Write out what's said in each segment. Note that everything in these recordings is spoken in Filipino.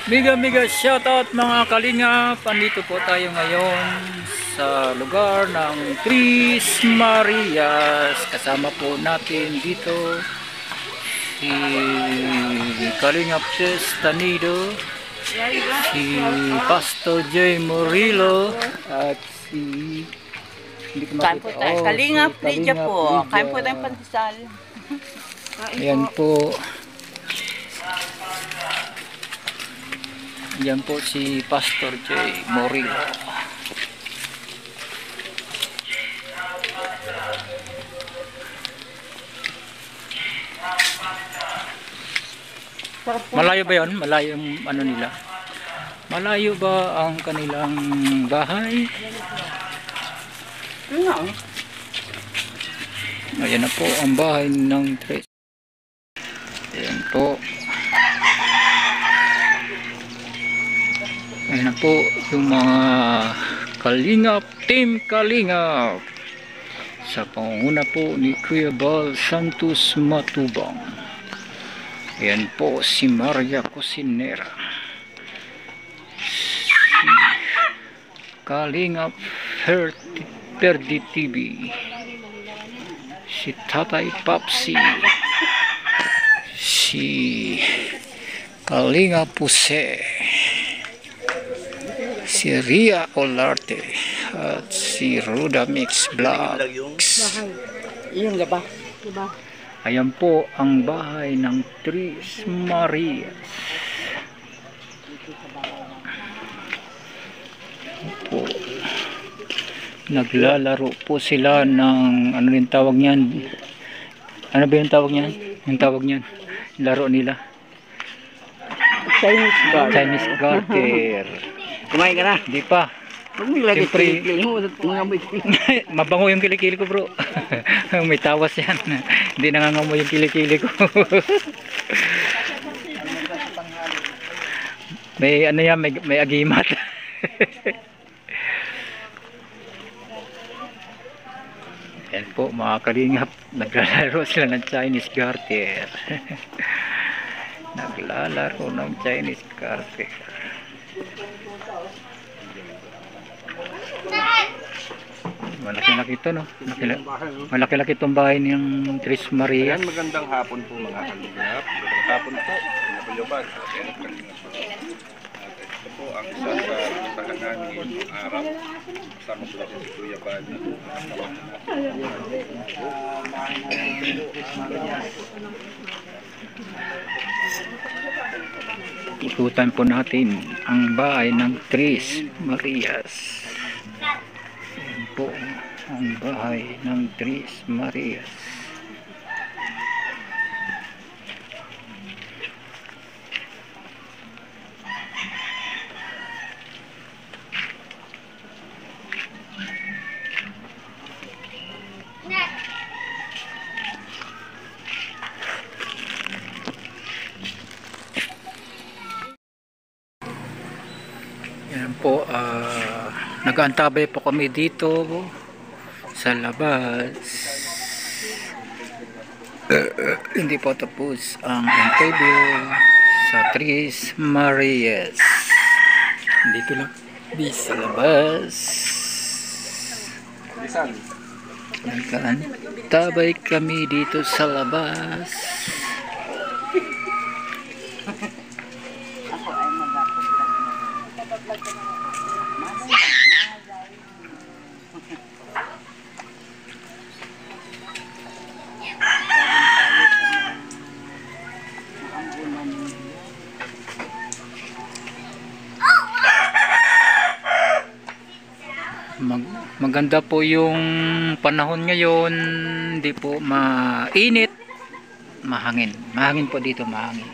Mega shoutout mga kalingap. Andito po tayo ngayon sa lugar ng Tres Marias. Kasama po natin dito si Kalingap Testanido, si Pastor J. Murillo, at si Kain po tayo. Kalingap Lydia po. Kain po tayong pandesal. Ayan po. Yan po si Pastor J. Murillo. Malayo ba yun? Malayo yung ano nila? Malayo ba ang kanilang bahay? Ayan na po ang bahay ng Tres. Ayan po. Ayan na po yung mga Kalingap, Team Kalingap, sa pangunguna po ni Kuya Bal Santos Matubang. Ayan po si Maria Cosinera, si Kalingap Perdi TV, si Tatay Papsi, si Kalingap Puse, si Ria Olarte, at si Ruda Mix Vlogs. Yung gaba. Ayan po ang bahay ng Tres Marias. Po. Naglalaro po sila ng ano rin tawag niyan? Ano ba yung tawag niyan? Yung tawag niyan, laro nila. Chinese garter. Kumain ka na? Hindi pa. Huwag mo ilagay Siyempre, kilikili mo. mabango yung kilikili ko, bro. May tawas yan. Hindi nangangamoy yung kilikili ko. May ano yan, may agimat. Yan po mga kalingap, naglalaro sila ng Chinese garter. Naglalaro ng Chinese garter. Malaki-laki ito, no? Malaki-laki itong bahay ng Tres Marias. Ayan, magandang hapon po mga kalingap. Magandang hapon po. Pinapayaban. Ito po ang isa sa tahanganin araw. Kasama po natin si Kuya Bani. Ikutan po natin ang bahay ng Tres Marias. Ayan po ang bahay ng Tres Marias. Yan po, nag-aantabay po kami dito sa labas. Hindi po tapos ang interview sa Tres Marias. Dito lang di sa labas. Nag-aantabay kami dito sa labas. Ako ay Maganda po yung panahon ngayon, hindi po mainit, mahangin. Mahangin po dito, mahangin.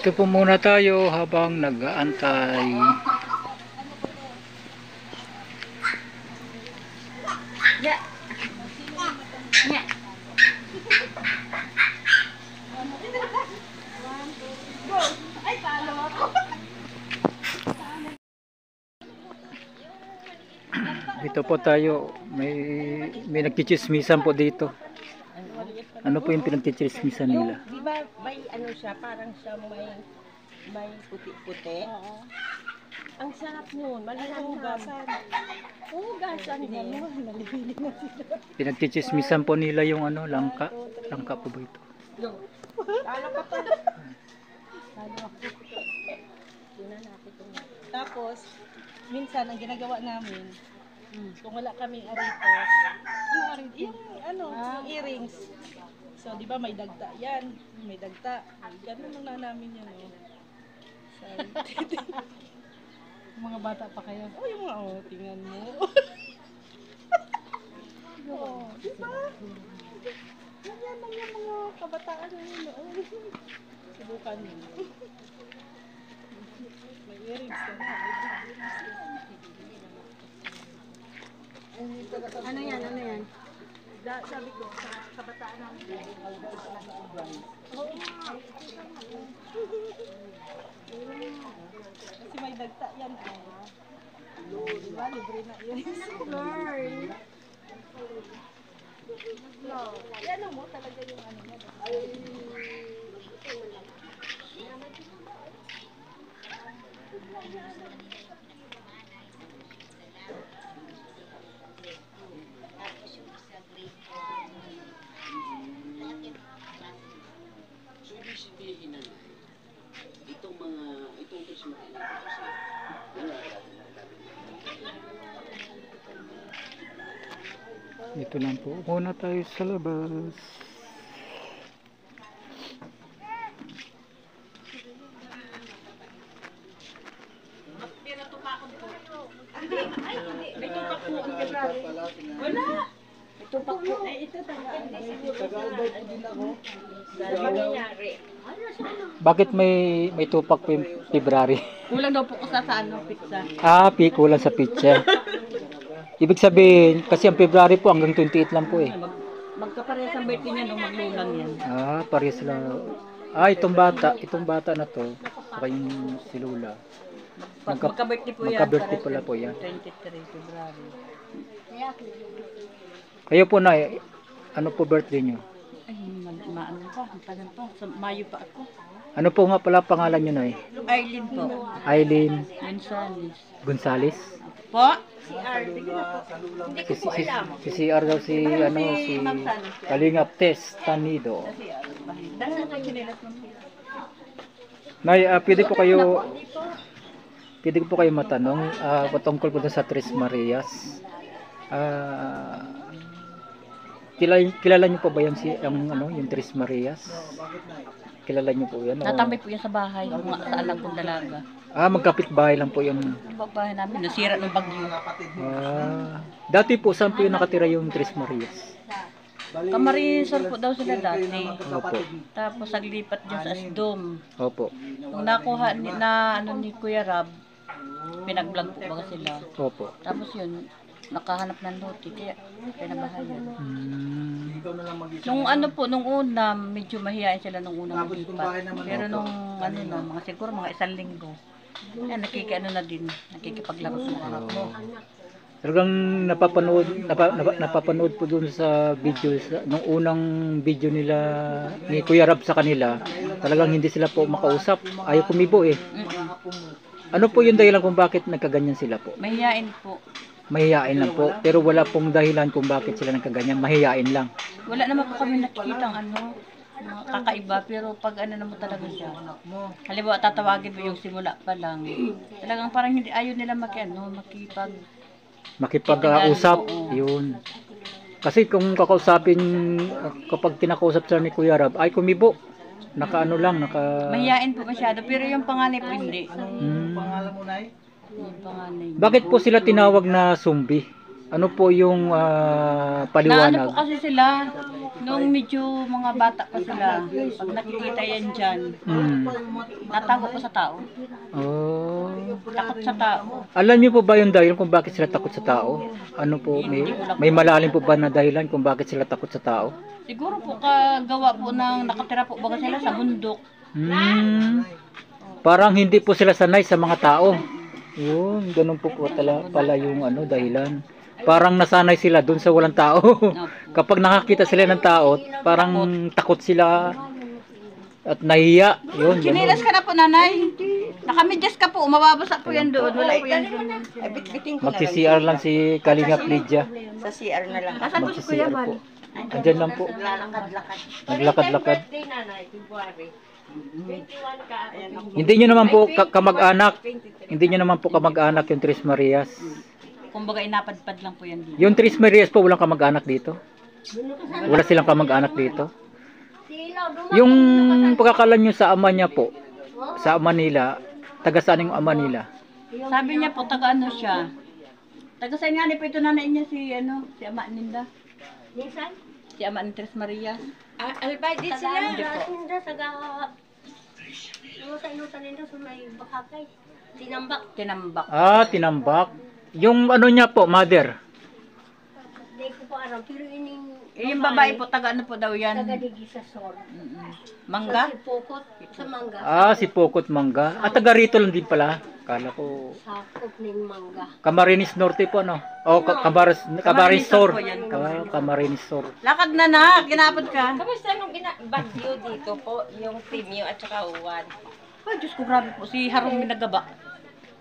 Dito po muna tayo habang nag-aantay. Dito po tayo, may nagchichismisan po dito. Ano po yung pinagchichismisan nila? Di ba may ano siya, parang siya may puti-puti? Oo. Ang sarap nun, malinasan. Hugasan din. Pinagchichismisan po nila yung ano, langka. Langka po ba ito? Lalo ka pa. Tapos, minsan ang ginagawa namin, kung wala kaming aritos, yung earrings. So, di ba may dagta yan? May dagta. Ganun lang na namin yan. Sorry. Mga bata pa kayo. Oh, yung mga, tingnan mo. Di ba? Yan lang yung mga kabataan noon. Subukan mo. May earrings ka na. Ano yan? Sabi ko, sa kabataan namin. Kasi may dagta yan. Diba? Libre na yun. Learn. Yan mo talaga yung ano mo. Dito lang po muna tayo sa labas. May tupak po ang February. Wala! May tupak po. Ay, ito tagaan. Bakit may tupak po yung February? Kulang daw po ko sa pizza. Kulang sa pizza. Ibig sabihin, kasi ang February po hanggang 28 lang po eh. Magkaparehas ang birthday niya nung maglulang yan. Parehas lang. Itong bata na to, saka yung si Lola. Magka-birthday po yan. Magka-birthday pala po yan. 23 February. Kayo po na, ano po birthday nyo? Ay, maano pa, tagal pa. Sa Mayo pa ako. Ano po nga pala pangalan nyo na Eileen po. Eileen Gonzales. Gonzales? Po? Si R. Hindi ko po alam. Si CR daw si Kalingap Test Tanido. Si R. Dahil na kinilat mo. Nay, pwede ko po kayo matanong patungkol po sa Tres Marias. Kilala niyo po ba yan yung Tres Marias? Kilala niyo po yan? Natambay po yan sa bahay, sa anak kong dalaga. Magkapit bahay lang po yung... Ang bahay namin, nasira ng bagyo. Dati po, saan po yung nakatira yung Tres Marias? Camarinesor po daw sila dati. Opo. Tapos naglipat dyan sa Asdom. Opo. Nung nakuha ni Kuya Rab, pinag-vlog po baga sila. Opo. Tapos yun, nakahanap ng lote, kaya pinabahayan. Nung una, medyo mahihain sila nung unang maglipat. Pero nung mga siguro mga 1 linggo, yan, nakikipaglaro sila. Talagang napapanood po dun sa video, nung unang video nila ni Kuya Rab sa kanila, talagang hindi sila po makausap, ayaw kumibo eh. Ano po yung dahilan kung bakit nagkaganyan sila po? Mahihain po. Mahihain lang po, pero wala pong dahilan kung bakit sila nagkaganyan, mahihain lang. Wala naman po kami nakikita mga kakaiba, pero pag naman talaga siya. Halimbawa, tatawagin mo yung simula pa lang. Talagang parang hindi ayaw nila makipag-usap, yun. Kasi kung kapag kinakausap sila ni Kuya Rab, ay kumibo. Mahihain po masyado, pero yung panganay po hindi. Anong pangalan mo, Nay? Yung panganay. Bakit po sila tinawag na zombie? Ano po yung Naano paliwanag? po kasi sila, nung medyo mga bata pa sila, pag nakikita yan dyan, Hmm. natago po sa tao. Oh. Takot sa tao. Alam niyo po ba yung dahilan kung bakit sila takot sa tao? Ano po, may malalim po ba na dahilan kung bakit sila takot sa tao? Siguro po kagawa po ng nakatira po baga sila sa bundok. Parang hindi po sila sanay sa mga tao. Yun, ganun po pala yung ano, dahilan. Parang nasanay sila dun sa walang tao. Kapag nakakita sila ng tao, parang takot sila at nahiya. Yun, ganun. Kinilas ka na po, nanay. Nakamidyas ka po, mababasa po yan doon. Wala po yan doon. Ay, bitbiting ko na lang. Magsi-CR lang si Kalinga Lydia. Sa CR na lang. Nasaan po si Kuya Magsi-CR Bal? po. Andyan lang po. Lalakad-lakad. Naglakad-lakad. Birthday nanay, February. 21 ka. Ayan ako. Hindi nyo naman po kamag-anak. Hindi nyo naman po kamag-anak yung Tres Marias. Kumbaga inapadpad lang po yan dito. Yung Tres Marias po, walang kamag-anak dito. Wala silang kamag-anak dito. Yung pagkakalan nyo sa ama niya po, sa ama nila, taga saan yung ama nila? Sabi niya po, taga ano siya. Taga saan nga ni po ito nanay niya si ano, si Ama Ninda. Minsan, Si Ama ni Tres Maria. albay din sila. Hindi po. Tinda sa inutan nito sa may bakakay. Tinambak. Tinambak. Ah, tinambak. Yung ano niya po, mother. Hindi ko pa aram. Pero ining Yung babae po, taga ano po daw yan? tagadigi sa sor. Mangga? Si Pukot sa mangga. Ah, si Pokot Mangga. At taga rito lang din pala. Kala ko Sakop ng mangga. Camarines Norte po, no? O, Camarines Sur. Camarines Sur. Lakad na na, ginapod ka. Kamusta nung bagyo dito po, yung Timio at saka Uwan? Ay, Diyos ko, grabe po. Si Harong Minagaba.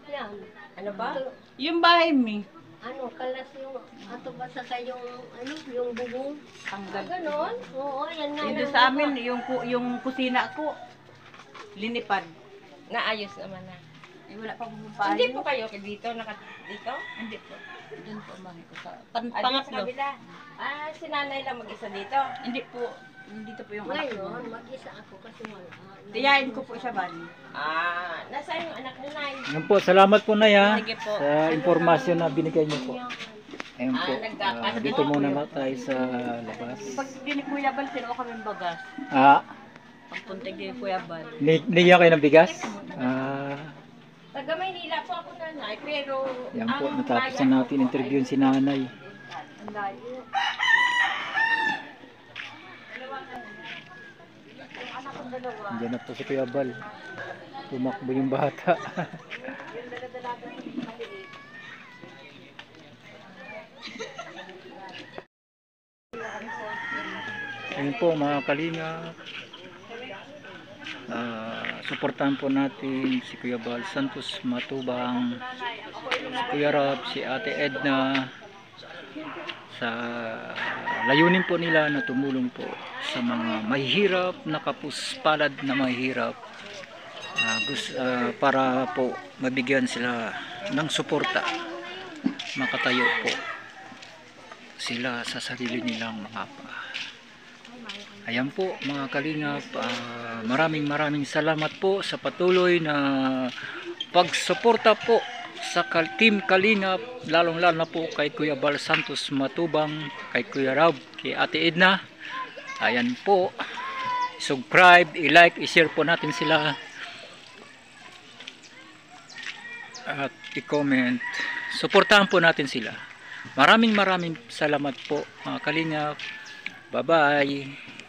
Yan. Ano ba? Yung bahay mi. Ano, kalas yung ato ba sa yung ano, yung bubong. Tanggal. Ganon. Oo, yan nga. Yung doon sa amin, yung kusina ko, linipad. Naayos naman na. Eh, wala pa bumabay. Hindi po kayo dito, dito? Hindi po. Doon po, mahi ko sa Ano sa pangatlo. kabila? Ah, si nanay lang mag-isa dito. Hindi po. Dito po yung anak ko. Ngayon, mag-isa ako kasi wala. Tiyahin ko po siya ba? Ah, nasaan yung anak ni Nay? Yan po, salamat po na ya Sige po. sa informasyon na binigay niyo po. Ayun po. nagkakasabit Dito muna nga tayo sa labas. Pag di ni Kuya Bal, sino kami bagas? Ah, Pagpuntig ni Kuya Bal. niya kayo ng bigas? Ah, Taga Maynila po ako nanay, pero yan po, ang natapos bayan na ko natin po interviewin si nanay. Ang layo. Diyan na po si Kuya Bal. Tumakbo yung bata. Ayun po mga kalinga. Suportahan po natin si Kuya Bal Santos Matubang, si Kuya Rob, si Ate Edna sa layunin po nila na tumulong po sa mga mahihirap, nakapuspalad na mahihirap, para po mabigyan sila ng suporta, makatayo po sila sa sarili nilang mga paa. Ayan po mga kalingap, maraming salamat po sa patuloy na pagsuporta po sa Team Kalingap, lalong lalo na po kay Kuya Bal Santos Matubang, kay Kuya Rob, kay Ate Edna. Ayan po, subscribe, i-like, i-share po natin sila at i-comment, suportahan po natin sila. Maraming salamat po mga kalingap. Bye bye.